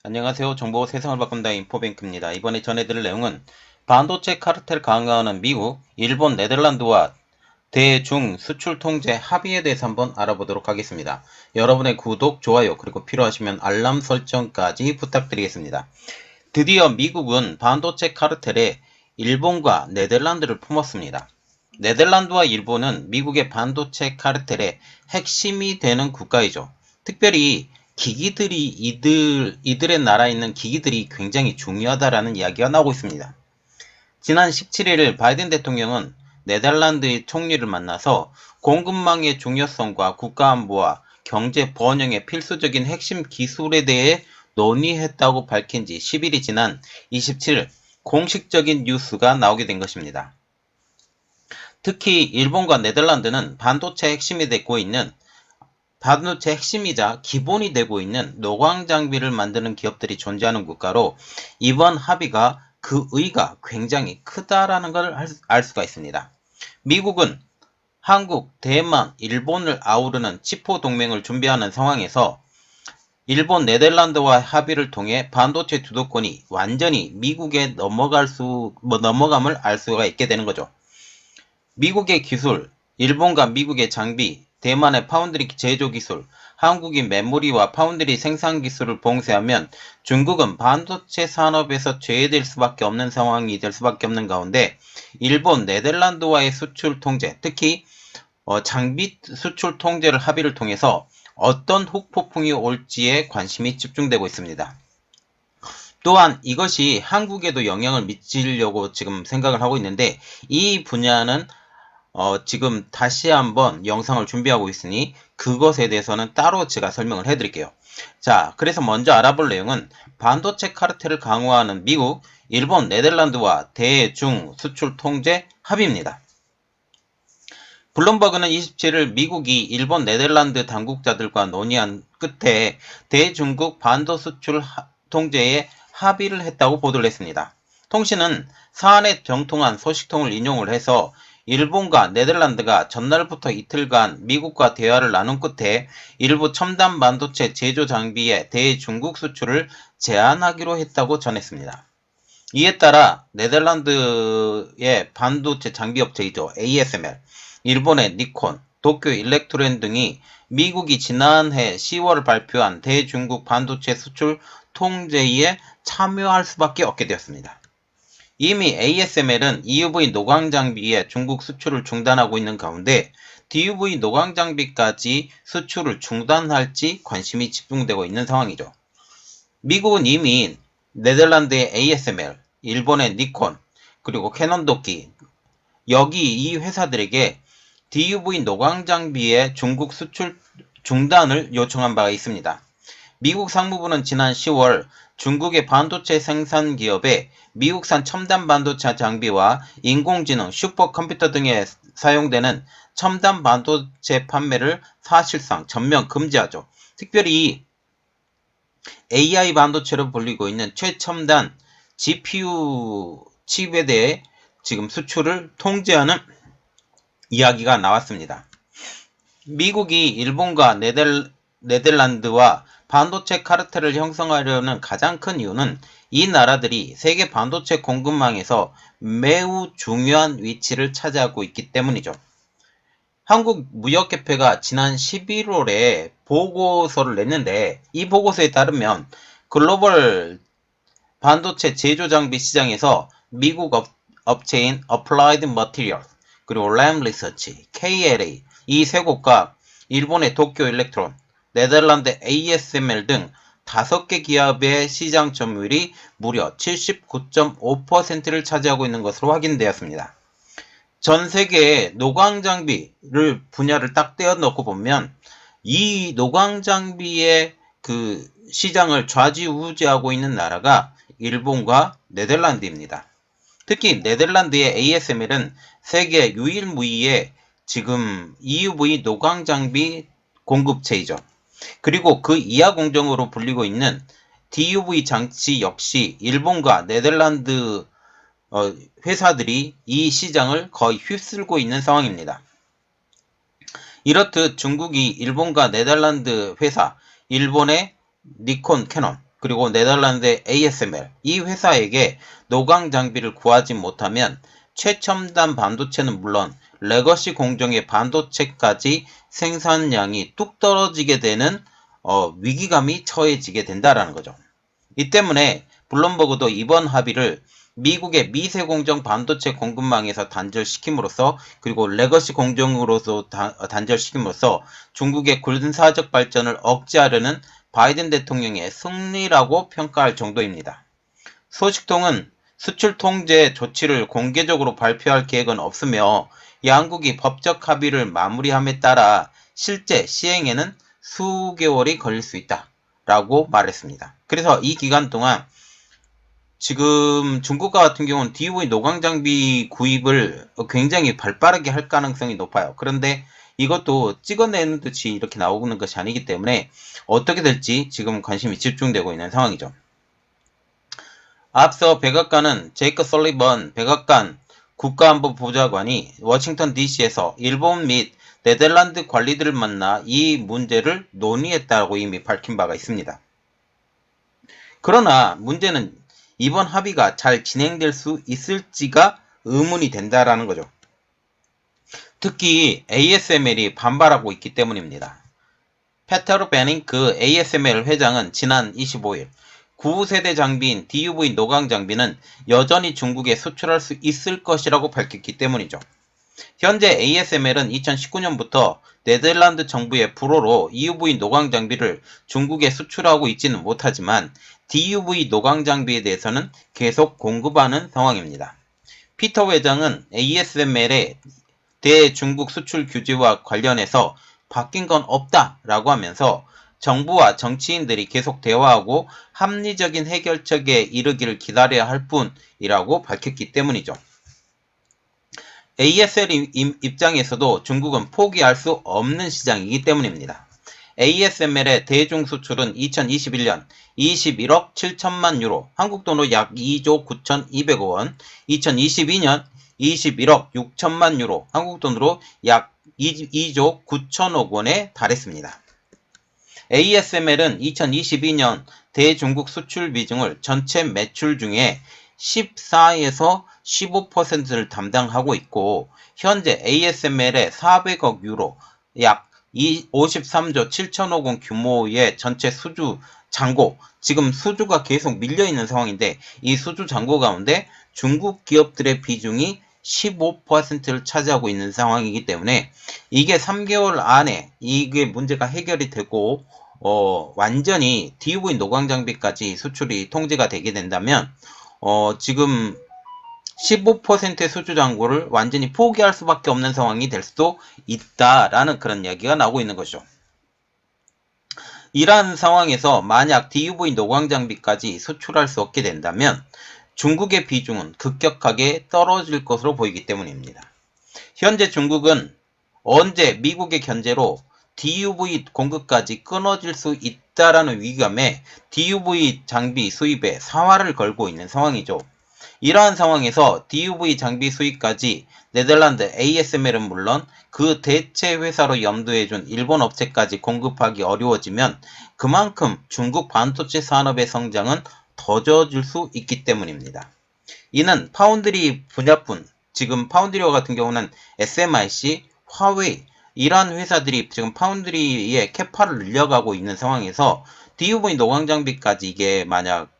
안녕하세요. 정보 세상을 바꾼다 인포뱅크입니다. 이번에 전해드릴 내용은 반도체 카르텔 강화하는 미국, 일본, 네덜란드와 대중 수출 통제 합의에 대해서 한번 알아보도록 하겠습니다. 여러분의 구독, 좋아요, 그리고 필요하시면 알람 설정까지 부탁드리겠습니다. 드디어 미국은 반도체 카르텔에 일본과 네덜란드를 품었습니다. 네덜란드와 일본은 미국의 반도체 카르텔의 핵심이 되는 국가이죠. 특별히 기기들이 이들의 나라에 있는 기기들이 굉장히 중요하다라는 이야기가 나오고 있습니다. 지난 17일 바이든 대통령은 네덜란드의 총리를 만나서 공급망의 중요성과 국가안보와 경제 번영의 필수적인 핵심 기술에 대해 논의했다고 밝힌 지 10일이 지난 27일 공식적인 뉴스가 나오게 된 것입니다. 특히 일본과 네덜란드는 반도체 핵심이자 기본이 되고 있는 노광 장비를 만드는 기업들이 존재하는 국가로 이번 합의가 그 의의가 굉장히 크다라는 걸 알 수가 있습니다. 미국은 한국, 대만, 일본을 아우르는 치포 동맹을 준비하는 상황에서 일본, 네덜란드와 합의를 통해 반도체 주도권이 완전히 미국에 넘어감을 알 수가 있게 되는 거죠. 미국의 기술, 일본과 미국의 장비, 대만의 파운드리 제조 기술, 한국인 메모리와 파운드리 생산 기술을 봉쇄하면 중국은 반도체 산업에서 제외될 수밖에 없는 상황이 될 수밖에 없는 가운데 일본, 네덜란드와의 수출 통제, 특히 장비 수출 통제를 합의를 통해서 어떤 후폭풍이 올지에 관심이 집중되고 있습니다. 또한 이것이 한국에도 영향을 미치려고 지금 생각을 하고 있는데 이 분야는 지금 다시 한번 영상을 준비하고 있으니 그것에 대해서는 따로 제가 설명을 해드릴게요. 자, 그래서 먼저 알아볼 내용은 반도체 카르텔을 강화하는 미국, 일본, 네덜란드와 대중 수출 통제 합의입니다. 블룸버그는 27일 미국이 일본, 네덜란드 당국자들과 논의한 끝에 대중국 반도 수출 통제에 합의를 했다고 보도를 했습니다. 통신은 사안에 정통한 소식통을 인용을 해서 일본과 네덜란드가 전날부터 이틀간 미국과 대화를 나눈 끝에 일부 첨단 반도체 제조 장비의 대중국 수출을 제한하기로 했다고 전했습니다. 이에 따라 네덜란드의 반도체 장비 업체이죠. ASML, 일본의 니콘, 도쿄 일렉트론 등이 미국이 지난해 10월 발표한 대중국 반도체 수출 통제에 참여할 수밖에 없게 되었습니다. 이미 ASML은 EUV 노광 장비의 중국 수출을 중단하고 있는 가운데 DUV 노광 장비까지 수출을 중단할지 관심이 집중되고 있는 상황이죠. 미국은 이미 네덜란드의 ASML, 일본의 니콘, 그리고 캐논 도끼, 여기 이 회사들에게 DUV 노광 장비의 중국 수출 중단을 요청한 바가 있습니다. 미국 상무부는 지난 10월 중국의 반도체 생산 기업에 미국산 첨단 반도체 장비와 인공지능, 슈퍼컴퓨터 등에 사용되는 첨단 반도체 판매를 사실상 전면 금지하죠. 특별히 AI 반도체로 불리고 있는 최첨단 GPU 칩에 대해 지금 수출을 통제하는 이야기가 나왔습니다. 미국이 일본과 네덜란드와 반도체 카르텔을 형성하려는 가장 큰 이유는 이 나라들이 세계 반도체 공급망에서 매우 중요한 위치를 차지하고 있기 때문이죠. 한국무역협회가 지난 11월에 보고서를 냈는데 이 보고서에 따르면 글로벌 반도체 제조 장비 시장에서 미국 업체인 Applied Materials, 그리고 Lam Research, KLA 이 세 곳과 일본의 도쿄 일렉트론, 네덜란드 ASML 등 5개 기업의 시장 점유율이 무려 79.5%를 차지하고 있는 것으로 확인되었습니다. 전 세계의 노광 장비를 분야를 딱 떼어 놓고 보면 이 노광 장비의 그 시장을 좌지우지하고 있는 나라가 일본과 네덜란드입니다. 특히 네덜란드의 ASML은 세계 유일무이의 지금 EUV 노광 장비 공급체이죠. 그리고 그 이하 공정으로 불리고 있는 DUV 장치 역시 일본과 네덜란드 회사들이 이 시장을 거의 휩쓸고 있는 상황입니다. 이렇듯 중국이 일본과 네덜란드 회사, 일본의 니콘, 캐논, 그리고 네덜란드의 ASML 이 회사에게 노광 장비를 구하지 못하면 최첨단 반도체는 물론 레거시 공정의 반도체까지 생산량이 뚝 떨어지게 되는 위기감이 처해지게 된다라는 거죠. 이 때문에 블룸버그도 이번 합의를 미국의 미세 공정 반도체 공급망에서 단절시킴으로써 그리고 레거시 공정으로서 단절시킴으로써 중국의 군사적 발전을 억제하려는 바이든 대통령의 승리라고 평가할 정도입니다. 소식통은 수출 통제 조치를 공개적으로 발표할 계획은 없으며 양국이 법적 합의를 마무리함에 따라 실제 시행에는 수개월이 걸릴 수 있다 라고 말했습니다. 그래서 이 기간 동안 지금 중국과 같은 경우는 DUV 노광 장비 구입을 굉장히 발빠르게 할 가능성이 높아요. 그런데 이것도 찍어내는 듯이 이렇게 나오는 것이 아니기 때문에 어떻게 될지 지금 관심이 집중되고 있는 상황이죠. 앞서 백악관은 제이크 설리번 백악관 국가안보보좌관이 워싱턴 DC에서 일본 및 네덜란드 관리들을 만나 이 문제를 논의했다고 이미 밝힌 바가 있습니다. 그러나 문제는 이번 합의가 잘 진행될 수 있을지가 의문이 된다라는 거죠. 특히 ASML이 반발하고 있기 때문입니다. 페테르 베닝크 ASML 회장은 지난 25일 9세대 장비인 DUV 노광 장비는 여전히 중국에 수출할 수 있을 것이라고 밝혔기 때문이죠. 현재 ASML은 2019년부터 네덜란드 정부의 불호로 EUV 노광 장비를 중국에 수출하고 있지는 못하지만 DUV 노광 장비에 대해서는 계속 공급하는 상황입니다. 피터 회장은 ASML의 대중국 수출 규제와 관련해서 바뀐 건 없다라고 하면서 정부와 정치인들이 계속 대화하고 합리적인 해결책에 이르기를 기다려야 할 뿐이라고 밝혔기 때문이죠. ASL 입장에서도 중국은 포기할 수 없는 시장이기 때문입니다. ASML의 대중 수출은 2021년 21억 7천만 유로, 한국 돈으로 약 2조 9,200억 원, 2022년 21억 6천만 유로, 한국 돈으로 약 2조 9천억 원에 달했습니다. ASML은 2022년 대중국 수출 비중을 전체 매출 중에 14에서 15%를 담당하고 있고 현재 ASML의 400억 유로 약 53조 7천억 원 규모의 전체 수주 잔고, 지금 수주가 계속 밀려있는 상황인데 이 수주 잔고 가운데 중국 기업들의 비중이 15%를 차지하고 있는 상황이기 때문에 이게 3개월 안에 이게 문제가 해결이 되고 완전히 DUV 노광 장비까지 수출이 통제가 되게 된다면 지금 15%의 수주 잔고를 완전히 포기할 수밖에 없는 상황이 될 수도 있다라는 그런 이야기가 나오고 있는 것이죠. 이러한 상황에서 만약 DUV 노광 장비까지 수출할 수 없게 된다면 중국의 비중은 급격하게 떨어질 것으로 보이기 때문입니다. 현재 중국은 언제 미국의 견제로 DUV 공급까지 끊어질 수 있다라는 위기감에 DUV 장비 수입에 사활을 걸고 있는 상황이죠. 이러한 상황에서 DUV 장비 수입까지 네덜란드 ASML은 물론 그 대체 회사로 염두해준 일본 업체까지 공급하기 어려워지면 그만큼 중국 반도체 산업의 성장은 더뎌질 수 있기 때문입니다. 이는 파운드리 분야뿐, 지금 파운드리와 같은 경우는 SMIC, 화웨이 이러한 회사들이 지금 파운드리의 캐파를 늘려가고 있는 상황에서 DUV 노광 장비까지 이게 만약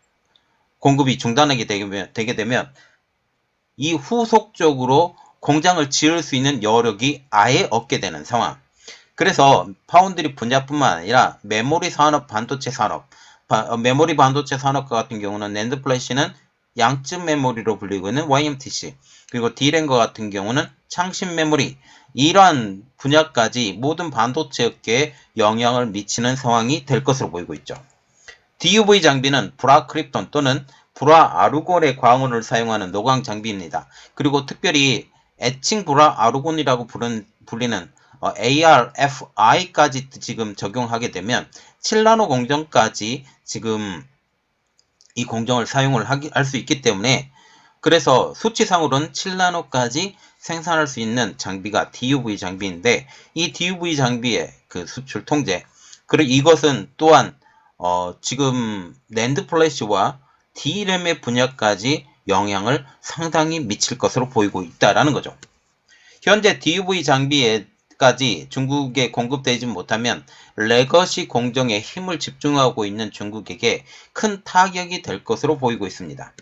공급이 중단하게 되게 되면 이 후속적으로 공장을 지을 수 있는 여력이 아예 없게 되는 상황. 그래서 파운드리 분야뿐만 아니라 메모리 산업, 반도체 산업, 메모리 반도체 산업과 같은 경우는 낸드 플래시는 양측 메모리로 불리고 있는 YMTC, 그리고 D램과 같은 경우는 창신 메모리, 이러한 분야까지 모든 반도체 업계에 영향을 미치는 상황이 될 것으로 보이고 있죠. DUV 장비는 브라크립톤 또는 브라아르곤의 광원을 사용하는 노광 장비입니다. 그리고 특별히 에칭 브라아르곤이라고 불리는 ARFI까지 지금 적용하게 되면 7나노 공정까지 지금 이 공정을 사용을 할 수 있기 때문에 그래서 수치상으로는 7나노까지 생산할 수 있는 장비가 DUV 장비인데 이 DUV 장비의 그 수출 통제, 그리고 이것은 또한 지금 낸드 플래시와 D램의 분야까지 영향을 상당히 미칠 것으로 보이고 있다라는 거죠. 현재 DUV 장비에까지 중국에 공급되지 못하면 레거시 공정에 힘을 집중하고 있는 중국에게 큰 타격이 될 것으로 보이고 있습니다.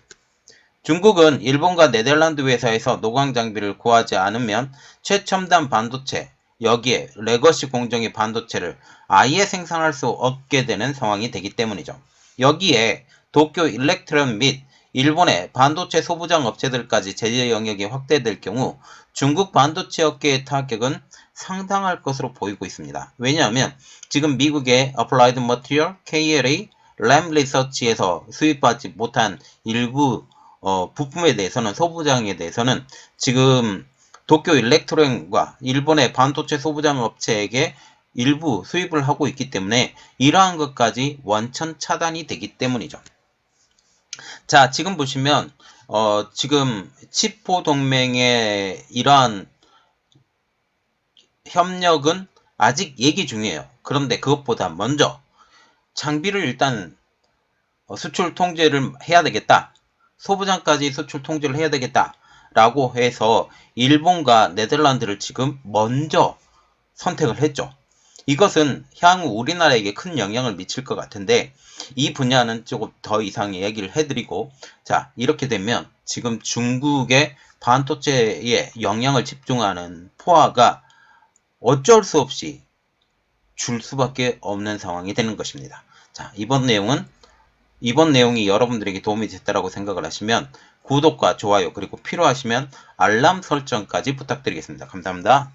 중국은 일본과 네덜란드 회사에서 노광 장비를 구하지 않으면 최첨단 반도체, 여기에 레거시 공정의 반도체를 아예 생산할 수 없게 되는 상황이 되기 때문이죠. 여기에 도쿄 일렉트론 및 일본의 반도체 소부장 업체들까지 제재 영역이 확대될 경우 중국 반도체 업계의 타격은 상당할 것으로 보이고 있습니다. 왜냐하면 지금 미국의 Applied Material, KLA, Lam Research에서 수입하지 못한 일부 부품에 대해서는, 소부장에 대해서는 지금 도쿄 일렉트론과 일본의 반도체 소부장 업체에게 일부 수입을 하고 있기 때문에 이러한 것까지 원천 차단이 되기 때문이죠. 자, 지금 보시면 지금 칩포 동맹의 이러한 협력은 아직 얘기 중이에요. 그런데 그것보다 먼저 장비를 일단 수출 통제를 해야 되겠다. 소부장까지 수출 통제를 해야 되겠다. 라고 해서 일본과 네덜란드를 지금 먼저 선택을 했죠. 이것은 향후 우리나라에게 큰 영향을 미칠 것 같은데 이 분야는 조금 더 이상 얘기를 해드리고, 자, 이렇게 되면 지금 중국의 반도체에 영향을 집중하는 포화가 어쩔 수 없이 줄 수밖에 없는 상황이 되는 것입니다. 자, 이번 내용이 여러분들에게 도움이 됐다고 생각을 하시면 구독과 좋아요, 그리고 필요하시면 알람 설정까지 부탁드리겠습니다. 감사합니다.